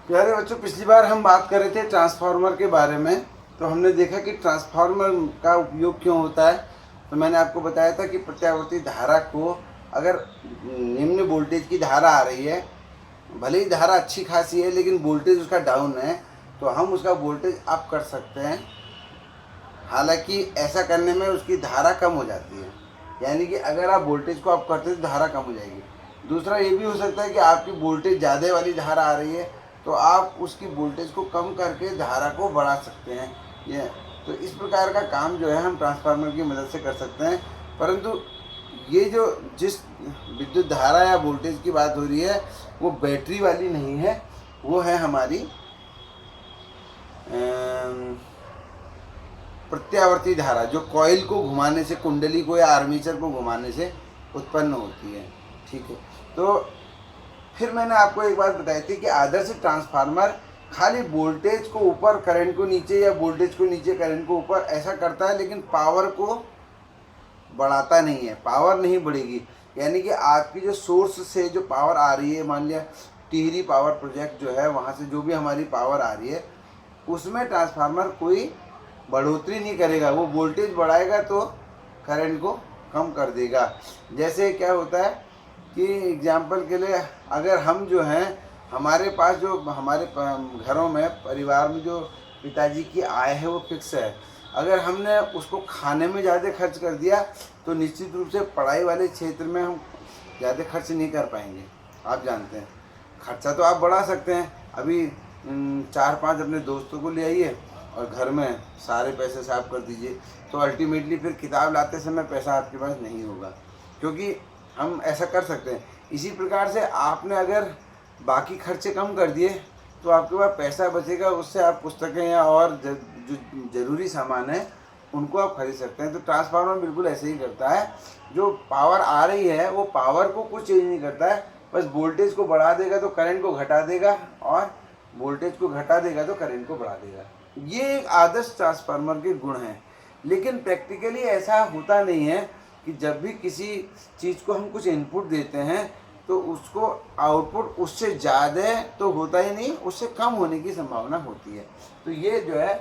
प्यारे बच्चों, पिछली बार हम बात कर रहे थे ट्रांसफार्मर के बारे में। तो हमने देखा कि ट्रांसफार्मर का उपयोग क्यों होता है। तो मैंने आपको बताया था कि प्रत्यावर्ती धारा को, अगर निम्न वोल्टेज की धारा आ रही है, भले ही धारा अच्छी खासी है लेकिन वोल्टेज उसका डाउन है, तो हम उसका वोल्टेज अप कर सकते हैं। हालांकि ऐसा करने में उसकी धारा कम हो जाती है, यानी कि अगर आप वोल्टेज को अप करते हैं तो धारा कम हो जाएगी। दूसरा ये भी हो सकता है कि आपकी वोल्टेज ज़्यादा वाली धारा आ रही है, तो आप उसकी वोल्टेज को कम करके धारा को बढ़ा सकते हैं। ये तो इस प्रकार का काम जो है हम ट्रांसफार्मर की मदद से कर सकते हैं। परंतु ये जो जिस विद्युत धारा या वोल्टेज की बात हो रही है वो बैटरी वाली नहीं है, वो है हमारी प्रत्यावर्ती धारा, जो कॉइल को घुमाने से, कुंडली को या आर्मेचर को घुमाने से उत्पन्न होती है। ठीक है, तो फिर मैंने आपको एक बात बताई थी कि आदर्श ट्रांसफार्मर खाली वोल्टेज को ऊपर करंट को नीचे, या वोल्टेज को नीचे करंट को ऊपर, ऐसा करता है, लेकिन पावर को बढ़ाता नहीं है। पावर नहीं बढ़ेगी, यानी कि आपकी जो सोर्स से जो पावर आ रही है, मान लिया टिहरी पावर प्रोजेक्ट जो है, वहाँ से जो भी हमारी पावर आ रही है, उसमें ट्रांसफार्मर कोई बढ़ोतरी नहीं करेगा। वो वोल्टेज बढ़ाएगा तो करंट को कम कर देगा। जैसे क्या होता है कि एग्जाम्पल के लिए, अगर हम जो हैं, हमारे पास जो हमारे घरों में, परिवार में जो पिताजी की आय है वो फिक्स है। अगर हमने उसको खाने में ज़्यादा खर्च कर दिया तो निश्चित रूप से पढ़ाई वाले क्षेत्र में हम ज़्यादा खर्च नहीं कर पाएंगे। आप जानते हैं, खर्चा तो आप बढ़ा सकते हैं। अभी 4-5 अपने दोस्तों को ले आइए और घर में सारे पैसे साफ कर दीजिए, तो अल्टीमेटली फिर किताब लाते समय पैसा आपके पास नहीं होगा, क्योंकि हम ऐसा कर सकते हैं। इसी प्रकार से आपने अगर बाकी खर्चे कम कर दिए तो आपके पास पैसा बचेगा, उससे आप पुस्तकें या और जो ज़रूरी सामान है उनको आप खरीद सकते हैं। तो ट्रांसफार्मर बिल्कुल ऐसे ही करता है। जो पावर आ रही है वो पावर को कुछ चेंज नहीं करता है, बस वोल्टेज को बढ़ा देगा तो करंट को घटा देगा, और वोल्टेज को घटा देगा तो करंट को बढ़ा देगा। ये एक आदर्श ट्रांसफार्मर के गुण हैं। लेकिन प्रैक्टिकली ऐसा होता नहीं है कि जब भी किसी चीज़ को हम कुछ इनपुट देते हैं तो उसको आउटपुट उससे ज़्यादा तो होता ही नहीं, उससे कम होने की संभावना होती है। तो ये जो है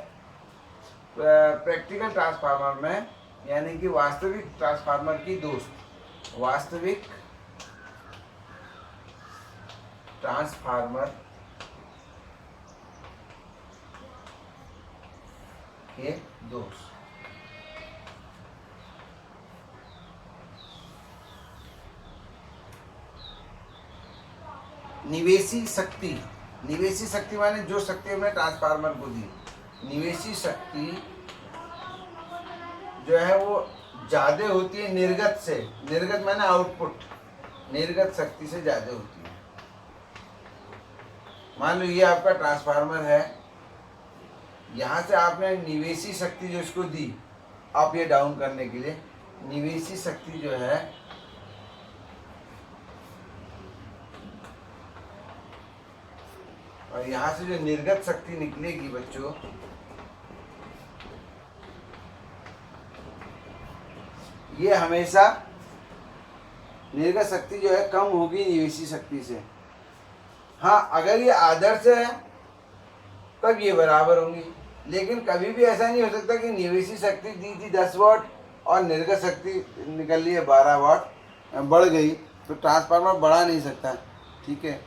प्रैक्टिकल ट्रांसफार्मर में, यानी कि वास्तविक ट्रांसफार्मर की दोस्त, वास्तविक ट्रांसफार्मर के दोस्त। निवेशी शक्ति, निवेशी शक्ति माने जो शक्ति हमने ट्रांसफार्मर को दी, निवेशी शक्ति जो है वो ज़्यादा होती है निर्गत से। निर्गत माने आउटपुट, निर्गत शक्ति से ज़्यादा होती है। मान लो ये आपका ट्रांसफार्मर है, यहाँ से आपने निवेशी शक्ति जो इसको दी अप या डाउन करने के लिए, निवेशी शक्ति जो है और यहाँ से जो निर्गत शक्ति निकलेगी बच्चों, ये हमेशा निर्गत शक्ति जो है कम होगी निवेशी शक्ति से। हाँ, अगर ये आदर्श है तब ये बराबर होंगी, लेकिन कभी भी ऐसा नहीं हो सकता कि निवेशी शक्ति दी थी 10 वाट और निर्गत शक्ति निकल रही है 12 वाट, बढ़ गई, तो ट्रांसफार्मर बढ़ा नहीं सकता। ठीक है,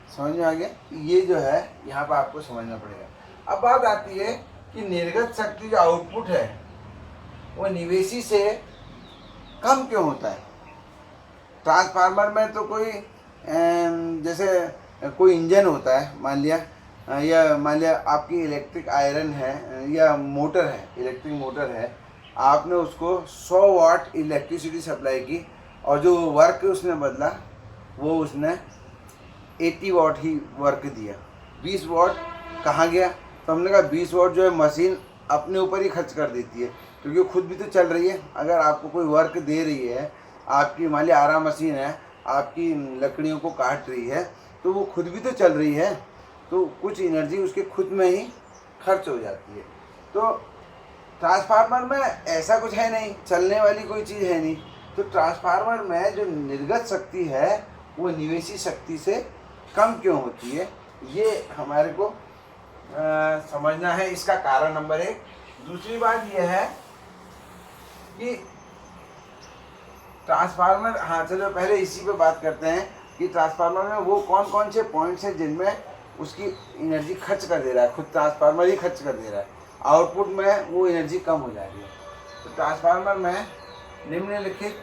समझ में आ गया? ये जो है यहाँ पर आपको समझना पड़ेगा। अब बात आती है कि निर्गत शक्ति जो आउटपुट है वो निवेशी से कम क्यों होता है। ट्रांसफार्मर में तो कोई जैसे कोई इंजन होता है, मान लिया, या मान लिया आपकी इलेक्ट्रिक आयरन है या मोटर है, इलेक्ट्रिक मोटर है, आपने उसको 100 वाट इलेक्ट्रिसिटी सप्लाई की और जो वर्क उसने बदला वो उसने 80 वाट ही वर्क दिया। 20 वाट कहाँ गया? तो हमने कहा 20 वाट जो है मशीन अपने ऊपर ही खर्च कर देती है, क्योंकि खुद भी तो चल रही है। अगर आपको कोई वर्क दे रही है, आपकी मान लिया आरा मशीन है, आपकी लकड़ियों को काट रही है, तो वो खुद भी तो चल रही है, तो कुछ एनर्जी उसके खुद में ही खर्च हो जाती है। तो ट्रांसफार्मर में ऐसा कुछ है नहीं, चलने वाली कोई चीज़ है नहीं। तो ट्रांसफार्मर में जो निर्गत शक्ति है वो निवेशी शक्ति से कम क्यों होती है, ये हमारे को समझना है, इसका कारण नंबर 1। दूसरी बात यह है कि ट्रांसफार्मर, हाँ चलो पहले इसी पे बात करते हैं कि ट्रांसफार्मर में वो कौन कौन से पॉइंट्स हैं जिनमें उसकी एनर्जी खर्च कर दे रहा है, खुद ट्रांसफार्मर ही खर्च कर दे रहा है, आउटपुट में वो एनर्जी कम हो जा रही है। तो ट्रांसफार्मर में निम्नलिखित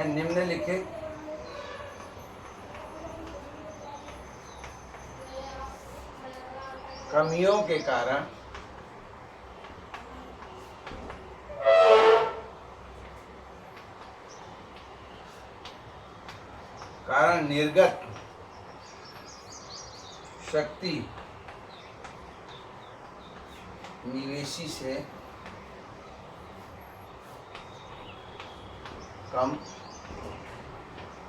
निम्नलिखित कमियों के कारण निर्गत शक्ति निवेशी से कम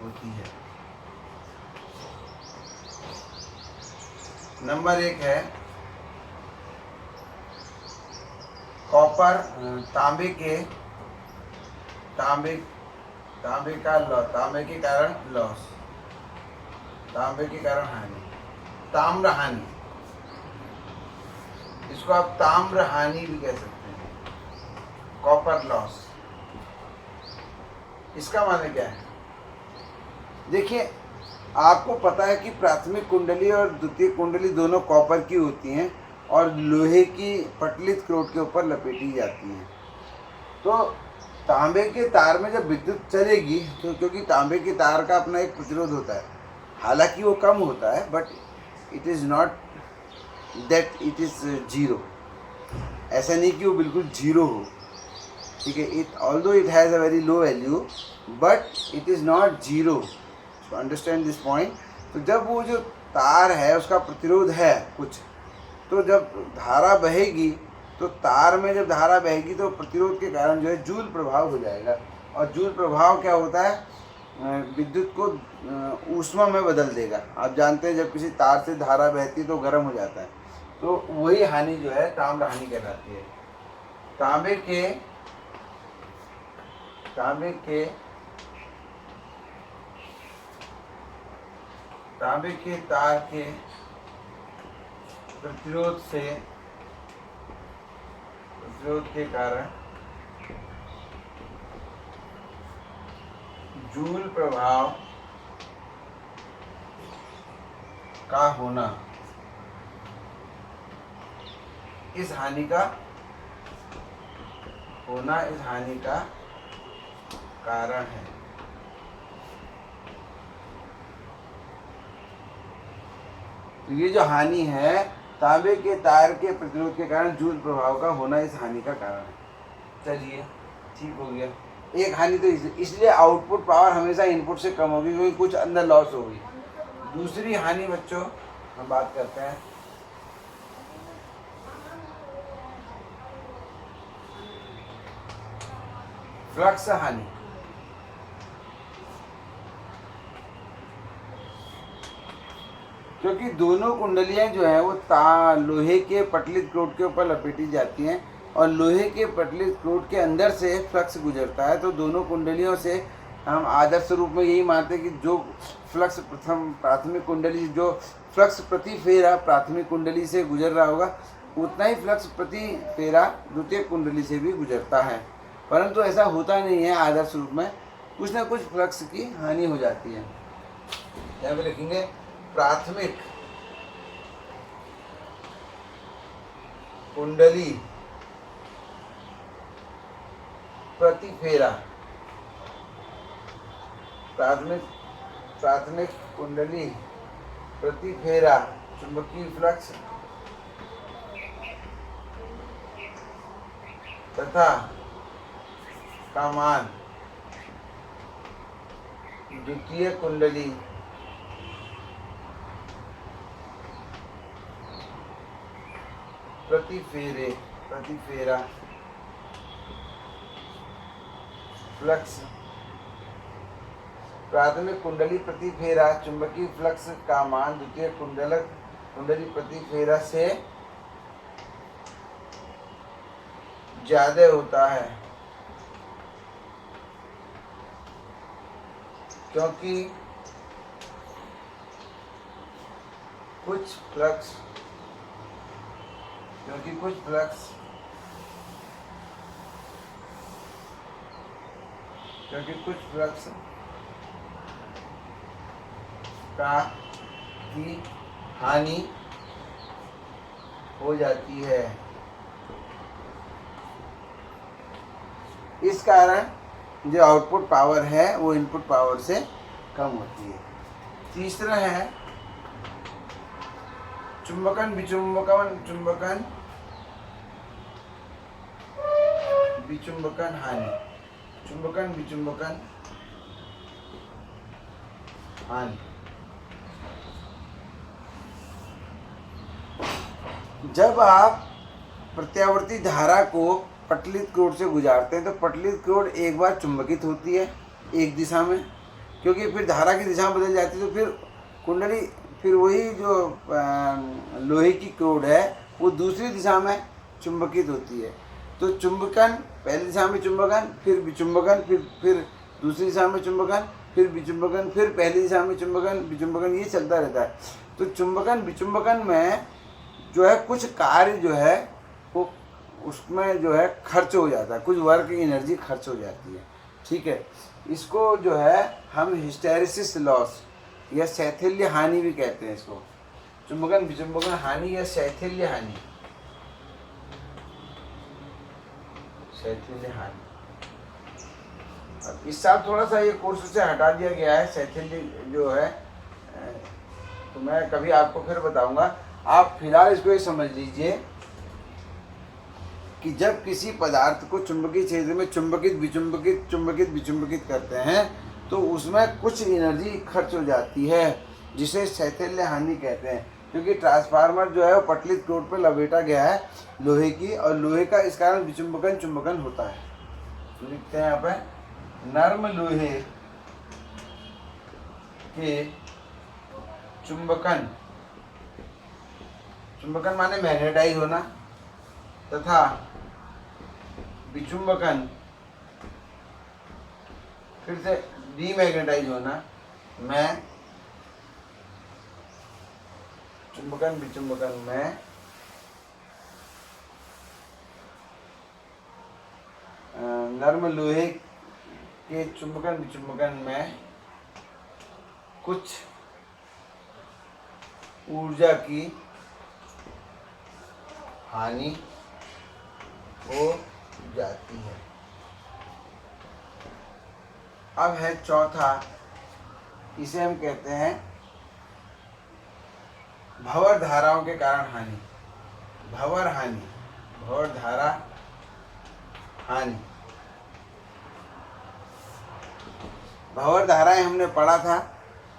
होती है। नंबर 1 है कॉपर, तांबे के कारण लॉस, तांबे के कारण हानि, ताम्र हानि, इसको आप ताम्र हानि भी कह सकते हैं, कॉपर लॉस। इसका माने क्या है? देखिए, आपको पता है कि प्राथमिक कुंडली और द्वितीय कुंडली दोनों कॉपर की होती हैं और लोहे की पटलित क्रोट के ऊपर लपेटी जाती हैं। तो तांबे के तार में जब विद्युत चलेगी तो क्योंकि तांबे के तार का अपना एक प्रतिरोध होता है, हालांकि वो कम होता है, but it is not that it is zero. ऐसा नहीं कि वो बिल्कुल जीरो हो, ठीक है। It although it has a very low value but it is not zero, so understand this point. तो जब वो जो तार है उसका प्रतिरोध है कुछ, तो जब धारा बहेगी तो तार में जब धारा बहेगी तो प्रतिरोध के कारण जो है जूल प्रभाव हो जाएगा। और जूल प्रभाव क्या होता है? विद्युत को ऊष्मा में बदल देगा। आप जानते हैं जब किसी तार से धारा बहती है तो गर्म हो जाता है, तो वही हानि जो है ताम्र हानि कहलाती है। तांबे के तार के प्रतिरोध के कारण जूल प्रभाव का होना इस हानि का कारण है। तो ये जो हानि है तांबे के तार के प्रतिरोध के कारण जूल प्रभाव का होना इस हानि का कारण है। चलिए ठीक हो गया। एक हानि तो इसलिए आउटपुट पावर हमेशा इनपुट से कम होगी क्योंकि कुछ अंदर लॉस होगी। दूसरी हानि बच्चों हम बात करते हैं फ्लक्स हानि। क्योंकि दोनों कुंडलियां जो है वो लोहे के पटलित क्रोट के ऊपर लपेटी जाती हैं और लोहे के पटलित क्रोट के अंदर से फ्लक्स गुजरता है। तो दोनों कुंडलियों से हम आदर्श रूप में यही मानते हैं कि जो फ्लक्स प्राथमिक कुंडली जो फ्लक्स प्रति फेरा प्राथमिक कुंडली से गुजर रहा होगा उतना ही फ्लक्स प्रति फेरा द्वितीय कुंडली से भी गुजरता है। परंतु ऐसा होता नहीं है आदर्श रूप में, कुछ ना कुछ फ्लक्स की हानि हो जाती है। यहाँ पे लिखेंगे प्राथमिक कुंडली प्रति फेरा, प्राथमिक कुंडली प्रति फेरा चुंबकीय फ्लक्स तथा का मान द्वितीय कुंडली प्रति फेरा फ्लक्स, प्राथमिक कुंडली प्रति फेरा चुंबकीय फ्लक्स का मान द्वितीय कुंडली प्रति फेरा से ज्यादा होता है। क्योंकि कुछ फ्लक्स का की हानि हो जाती है। इस कारण जो आउटपुट पावर है वो इनपुट पावर से कम होती है। तीसरा है चुंबकन विचुंबकन हानि। जब आप प्रत्यावर्ती धारा को पटलित क्रोड से गुजारते हैं तो पटलित क्रोड एक बार चुंबकित होती है एक दिशा में, क्योंकि फिर धारा की दिशा बदल जाती है, तो फिर कुंडली फिर वही जो लोहे की क्रोड है वो दूसरी दिशा में चुंबकित होती है। तो चुंबकन, पहली दिशा में चुंबकन, फिर विचुंबकन, फिर दूसरी दिशा में चुंबकन, फिर विचुंबकन, फिर पहली दिशा में चुंबकन विचुंबकन, ये चलता रहता है। तो चुंबकन विचुंबकन में जो है कुछ कार्य जो है वो उसमें जो है खर्च हो जाता है, कुछ वर्क एनर्जी खर्च हो जाती है। ठीक है, इसको जो है हम हिस्टेरिसिस लॉस या शैथिल्य हानि भी कहते हैं इसको। चुंबकन विचुंबकन हानि या शैथिल्य हानि। अब इस साल थोड़ा सा ये कोर्स से हटा दिया गया है शैथिल्य जो है, तो मैं कभी आपको फिर बताऊंगा। आप फिलहाल इसको ये समझ लीजिए कि जब किसी पदार्थ को चुंबकीय क्षेत्र में चुंबकित विचुंबकित करते हैं तो उसमें कुछ एनर्जी खर्च हो जाती है, जिसे शैथिल्य हानि कहते हैं। क्योंकि ट्रांसफार्मर जो है वो पटलित क्रोड पर लपेटा गया है लोहे की, और लोहे का इस कारण विचुंबकन चुंबकन होता है। तो लिखते हैं यहाँ पे नर्म लोहे के चुंबकन माने मैग्नेटाइज होना, तथा विचुंबकन फिर से डीमैग्नेटाइज होना में चुंबकन विचुंबकन में नर्म लोहे के चुंबकन विचुंबकन में कुछ ऊर्जा की हानि हो जाती है। अब है चौथा, इसे हम कहते हैं भंवर धाराओं के कारण हानि। भंवर धारा हानि। भंवर धाराएं हमने पढ़ा था।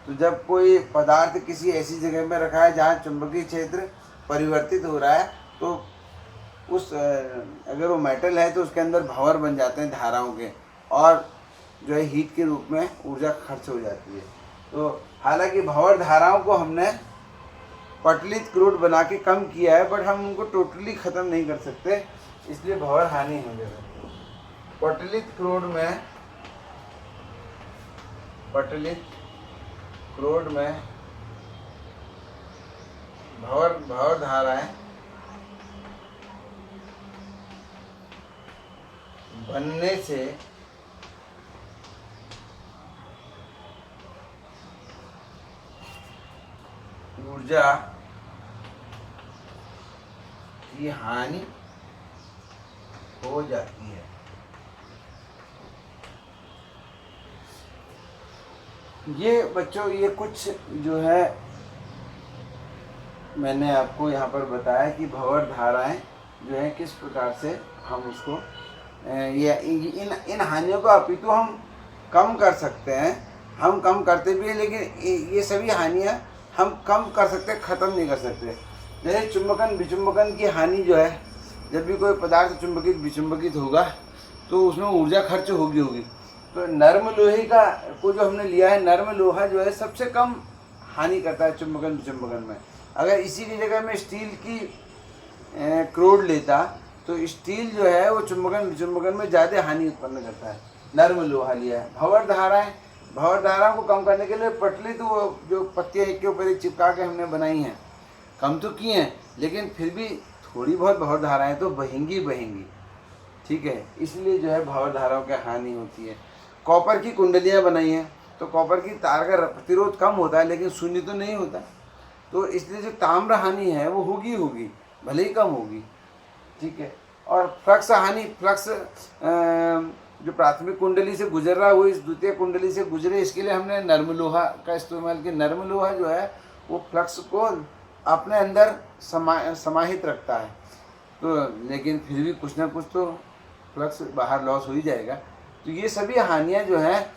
तो जब कोई पदार्थ किसी ऐसी जगह में रखा है जहाँ चुंबकीय क्षेत्र परिवर्तित हो रहा है, तो उस अगर वो मेटल है तो उसके अंदर भंवर बन जाते हैं धाराओं के, और जो है हीट के रूप में ऊर्जा खर्च हो जाती है। तो हालांकि भंवर धाराओं को हमने पटलित क्रोड बना के कम किया है, बट हम उनको टोटली ख़त्म नहीं कर सकते, इसलिए भंवर हानि हो जाएगा। पटलित क्रोड में भंवर धाराएं बनने से ऊर्जा की हानि हो जाती है। ये बच्चों, ये कुछ जो है मैंने आपको यहाँ पर बताया कि भंवर धाराएं जो है किस प्रकार से हम उसको इन हानियों को अपितु हम कम कर सकते हैं। हम कम करते भी हैं, लेकिन ये सभी हानियाँ हम कम कर सकते हैं, ख़त्म नहीं कर सकते। जैसे चुंबकन विचुंबकन की हानि जो है, जब भी कोई पदार्थ चुंबकित विचुंबकित होगा तो उसमें ऊर्जा खर्च होगी। तो नर्म लोहे का को जो हमने लिया है, नर्म लोहा जो है सबसे कम हानि करता है चुंबकन विचुंबकन में। अगर इसी की जगह में स्टील की क्रोड लेता तो स्टील जो है वो चुंबकन विचुंबकन में ज़्यादा हानि उत्पन्न करता है। नर्म लोहा लिया है। भंवर धाराएं भंवर धाराओं को कम करने के लिए पटली तो वो जो पत्तियाँ एक के ऊपर एक चिपका के हमने बनाई हैं, कम तो की हैं, लेकिन फिर भी थोड़ी बहुत भंवर धाराएँ तो बहेंगी, ठीक है। इसलिए जो है भंवर धाराओं की हानि होती है। कॉपर की कुंडलियाँ बनाई हैं, तो कॉपर की तार का प्रतिरोध कम होता है, लेकिन शून्य तो नहीं होता, तो इसलिए जो ताम्र हानि है वो होगी, भले ही कम होगी, ठीक है। और फ्लक्स हानि, फ्लक्स जो प्राथमिक कुंडली से गुजर रहा है वो इस द्वितीय कुंडली से गुजरे, इसके लिए हमने नर्म लोहा का इस्तेमाल किया। नर्म लोहा जो है वो फ्लक्स को अपने अंदर समाहित रखता है, तो लेकिन फिर भी कुछ ना कुछ तो फ्लक्स बाहर लॉस हो ही जाएगा। तो ये सभी हानियाँ जो हैं,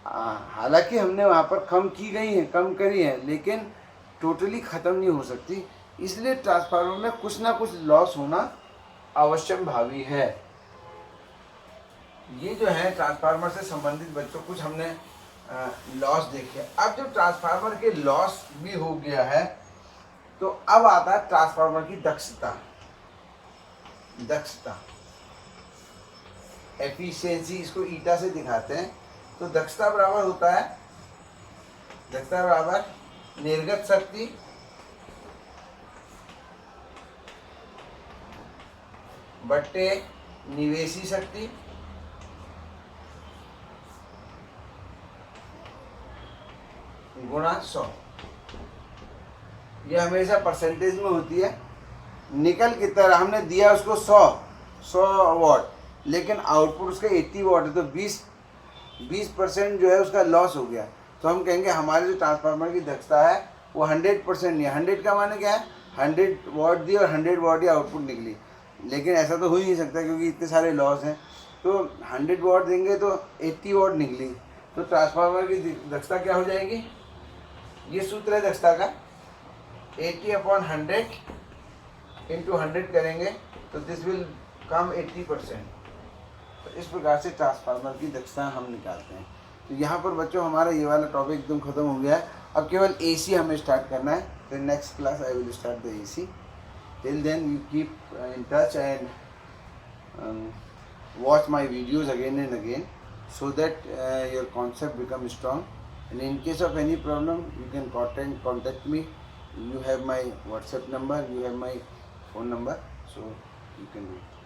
हालांकि हमने वहाँ पर कम करी हैं, लेकिन टोटली ख़त्म नहीं हो सकती, इसलिए ट्रांसफार्मर में कुछ ना कुछ लॉस होना अवश्यम भावी है। ये जो है ट्रांसफार्मर से संबंधित बच्चों कुछ हमने लॉस देखे। अब जब ट्रांसफार्मर के लॉस भी हो गया है, तो अब आता है ट्रांसफार्मर की दक्षता, एफिशिएंसी, इसको ईटा से दिखाते हैं। तो दक्षता बराबर होता है, दक्षता बराबर निर्गत शक्ति बट्टे निवेशी शक्ति गुणा 100। ये हमेशा परसेंटेज में होती है। निकल की तरह हमने दिया उसको 100 वाट, लेकिन आउटपुट उसका 80 वाट है, तो 20% जो है उसका लॉस हो गया। तो हम कहेंगे हमारे जो ट्रांसफार्मर की दक्षता है वो 100% नहीं है। 100 का माने क्या है, 100 वाट दी और 100 वाट ही आउटपुट निकली, लेकिन ऐसा तो हो ही नहीं सकता क्योंकि इतने सारे लॉस हैं। तो 100 वाट देंगे तो 80 वाट निकली, तो ट्रांसफार्मर की दक्षता क्या हो जाएगी, ये सूत्र है दक्षता का, 80/100 × 100 करेंगे तो दिस विल कम 80%। तो इस प्रकार से ट्रांसफार्मर की दक्षता हम निकालते हैं। तो यहाँ पर बच्चों हमारा ये वाला टॉपिक एकदम ख़त्म हो गया है। अब केवल AC हमें स्टार्ट करना है। तो next class I will start the AC। Till then you keep in touch and watch my videos again and again, so that your concept becomes strong. And in case of any problem, you can contact me. You have my WhatsApp number, you have my phone number, so you can do it.